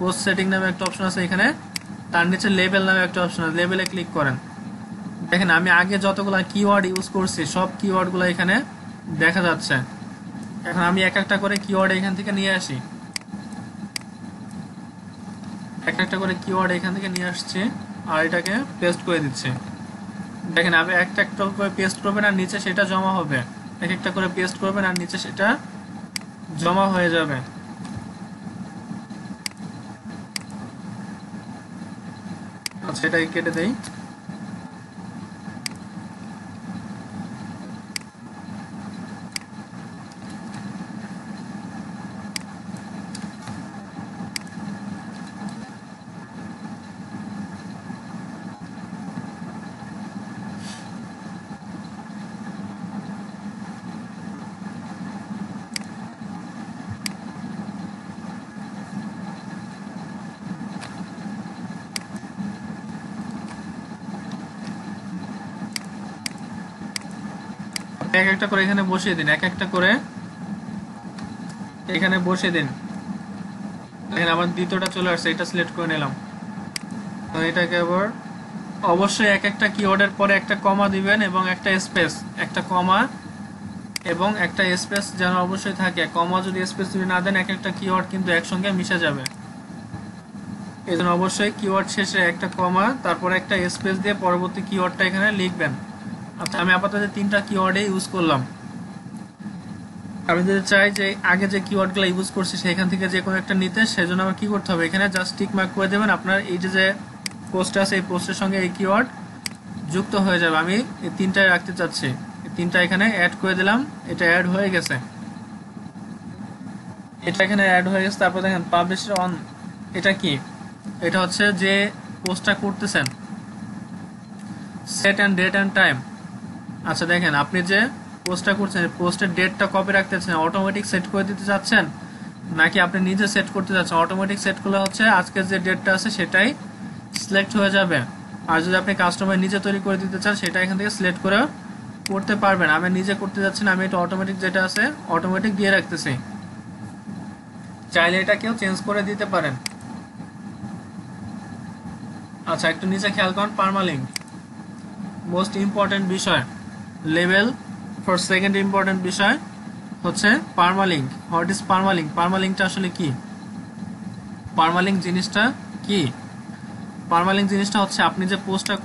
পোস্ট সেটিং নামে একটা অপশন আছে। এখানে তার নিচে লেবেল নামে একটা অপশন আছে, লেবেলে ক্লিক করেন। দেখেন আমি আগে যতগুলো কিওয়ার্ড ইউজ করছি সব কিওয়ার্ডগুলো এখানে দেখা যাচ্ছে। এখন আমি এক একটা করে কিওয়ার্ড এখান থেকে নিয়ে আসি, এক একটা করে কিওয়ার্ড এখান থেকে নিয়ে আসছি আর এটাকে পেস্ট করে দিচ্ছি। দেখেন আমি একটা একটা করে পেস্ট করবেন আর নিচে সেটা জমা হবে, এক একটা করে পেস্ট করবেন আর নিচে সেটা জমা হয়ে যাবে। আচ্ছা এটাকে কেটে দেই। এক একটা করে এখানে বসিয়ে দিন, এক একটা করে এখানে বসিয়ে দিন। দেখেন আমার দ্বিতীয়টা চলে আসছে, এটা সিলেক্ট করে নিলাম। তো এটাকে আবার অবশ্যই এক একটা কিওয়ার্ডের পরে একটা কমা দিবেন এবং একটা স্পেস, একটা কমা এবং একটা স্পেস যেন অবশ্যই থাকে। কমা যদি স্পেস যদি না দেন এক একটা কিওয়ার্ড কিন্তু একসঙ্গে মিশে যাবে। এই জন্য অবশ্যই কিওয়ার্ড শেষে একটা কমা তারপরে একটা স্পেস দিয়ে পরবর্তী কিওয়ার্ডটা এখানে লিখবেন। আচ্ছা আমি আপাতত 3টা কিওয়ার্ডে ইউজ করলাম। আমি যদি চাই যে আগে যে কিওয়ার্ডগুলো ইউজ করছি সেখান থেকে যে কোনো একটা নিতে, সেজন্য আমার কি করতে হবে, এখানে জাস্ট টিক মার্ক করে দেবেন। আপনার এই যে পোস্ট আছে এই পোস্টের সঙ্গে এই কিওয়ার্ড যুক্ত হয়ে যাবে। আমি এই 3টায় রাখতে চাচ্ছি, এই 3টা এখানে অ্যাড করে দিলাম, এটা অ্যাড হয়ে গেছে, এটা এখানে অ্যাড হয়ে গেছে। তারপর দেখেন পাবলিশার অন, এটা কি, এটা হচ্ছে যে পোস্টটা করতেছেন set and date and time. আচ্ছা দেখেন আপনি যে পোস্টটা করছেন পোস্টের ডেটটা কবে রাখতে চাচ্ছেন, অটোমেটিক সেট করে দিতে চাচ্ছেন নাকি আপনি নিজে সেট করতে চাচ্ছেন। অটোমেটিক সেট করলে হচ্ছে আজকের যে ডেটটা আছে সেটাই সিলেক্ট হয়ে যাবে। আর যদি আপনি কাস্টমার নিজে তৈরি করে দিতে চান সেটা এখান থেকে সিলেক্ট করে করতে পারবেন। আমি নিজে করতে যাচ্ছি না, আমি এটা অটোমেটিক যেটা আছে অটোমেটিক দিয়ে রাখতেছি, চাইলে এটা কেউ চেঞ্জ করে দিতে পারেন। আচ্ছা একটু নিচে খেয়াল করুন, পার্মালিঙ্ক মোস্ট ইম্পর্টেন্ট বিষয়, লেভেল ফর সেকেন্ড ইম্পর্টেন্ট বিষয় হচ্ছে পার্মালিঙ্ক। হোয়াট ইজ পার্মালিঙ্ক, পার্মালিঙ্কটা আসলে কি, পার্মালিঙ্ক জিনিসটা কি। পার্মালিঙ্ক জিনিসটা হচ্ছে আপনি যে পোস্টটা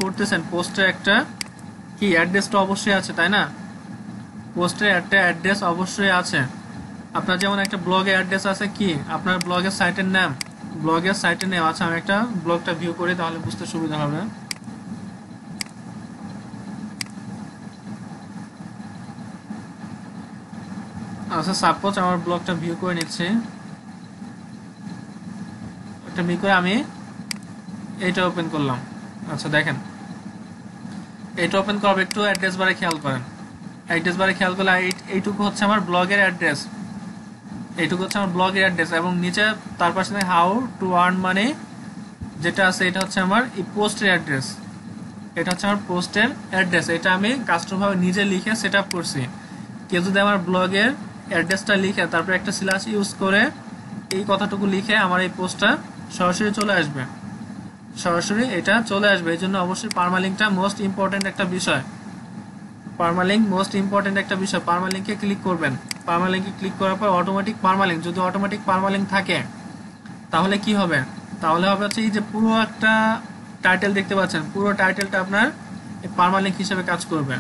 করতেছেন, পোস্টের একটা কি অ্যাড্রেস তো অবশ্যই আছে, তাই না? পোস্টের একটা অ্যাড্রেস অবশ্যই আছে। আপনার যেমন একটা ব্লগের অ্যাড্রেস আছে, কি আপনার ব্লগের সাইটের নাম, আচ্ছা আমি একটা ব্লগটা ভিউ করি তাহলে বুঝতে সুবিধা হবে। আচ্ছা সাপোজ আমার ব্লগটা ভিউ করে নিচ্ছি, একটা ভিউ করে আমি এইটা ওপেন করলাম। আচ্ছা দেখেন, এইটা ওপেন করব, একটু অ্যাড্রেস বারে খেয়াল করেন। অ্যাড্রেস বারে খেয়াল করলে এইটুকু হচ্ছে আমার ব্লগের অ্যাড্রেস, এবং নিচে তার পাশে হাউ টু আর্ন মানি যেটা আছে এটা হচ্ছে আমার এই পোস্টের অ্যাড্রেস। এটা আমি কাস্টম ভাবে নিজে লিখে সেট আপ করছি। কেউ যদি আমার ব্লগের অ্যাড্রেসটা লিখে তারপর একটা স্ল্যাশ ইউজ করে এই কথাটুকু লিখে আমার এই পোস্টটা সরাসরি এটা চলে আসবে। এই জন্য অবশ্যই পার্মালিঙ্কটা মোস্ট ইম্পর্টেন্ট একটা বিষয়। পার্মালিঙ্কে ক্লিক করবেন। পার্মালিঙ্কে ক্লিক করার পর অটোমেটিক পার্মালিঙ্ক থাকে তাহলে কি হবে? তাহলে হবে হচ্ছে এই যে পুরো একটা টাইটেল দেখতে পাচ্ছেন, পুরো টাইটেলটা আপনার পার্মালিঙ্ক হিসেবে কাজ করবে।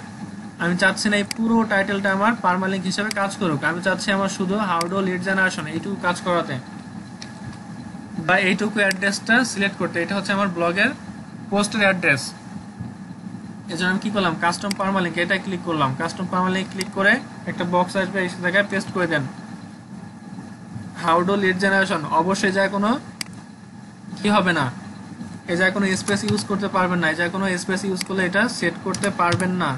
আমি চাচ্ছি না এই পুরো টাইটেলটা আমার পার্মালিঙ্ক হিসেবে কাজ করুক, আমি চাচ্ছি আমার শুধু হাউ ডু লিড জেনারেশন এইটুকু কাজ করাতে বা এইটুকু অ্যাড্রেসটা সিলেক্ট করতে। এটা হচ্ছে আমার ব্লগের পোস্টের অ্যাড্রেস। এই জন্য আমি কি করলাম, কাস্টম পার্মালিঙ্ক এটা ক্লিক করলাম। কাস্টম পার্মালিঙ্ক ক্লিক করে একটা বক্স আসবে, এই জায়গায় পেস্ট করে দেন হাউ ডু লিড জেনারেশন। অবশ্যই যায় কোনো কি হবে না, এই জায়গায় কোনো স্পেস ইউজ করতে পারবেন না। এই জায়গায় কোনো স্পেস ইউজ করলে এটা সেট করতে পারবেন না।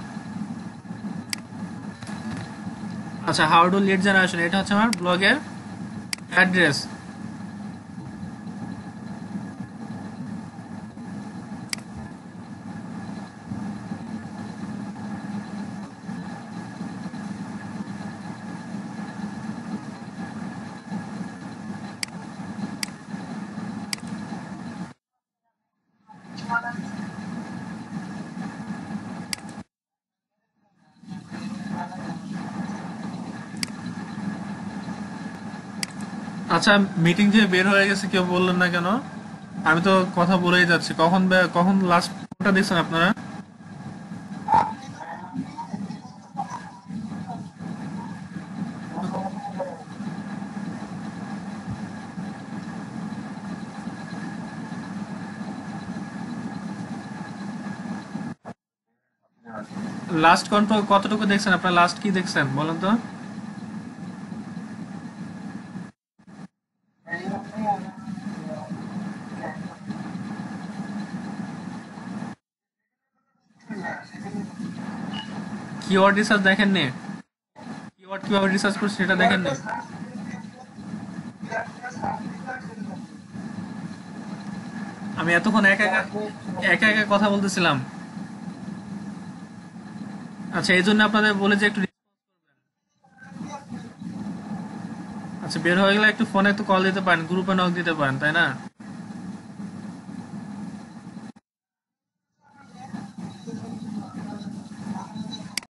আচ্ছা, হাউ ডু লিড জেনারেশন এটা হচ্ছে আমার ব্লগের অ্যাড্রেস। আচ্ছা, মিটিং থেকে বের হয়ে গেছে, কেউ বললেন না কেন? আমি তো কথা বলেই যাচ্ছি। কখন লাস্টটা দেখছেন আপনারা? লাস্ট কন্ট্রোল কতটুকু দেখছেন আপনারা? লাস্ট কি দেখছেন বলেন তো? কিওয়ার্ড রিসার্চ দেখেননি? কিওয়ার্ড কিভাবে রিসার্চ করছি সেটা দেখেননি? আমি এতক্ষণ একা কথা বলতেছিলাম। আচ্ছা, এই জন্য আপনাদের বলে যে একটু আচ্ছা বের হয়ে গেলে একটু ফোনে একটু কল দিতে পারেন, গ্রুপে নক দিতে পারেন, তাই না?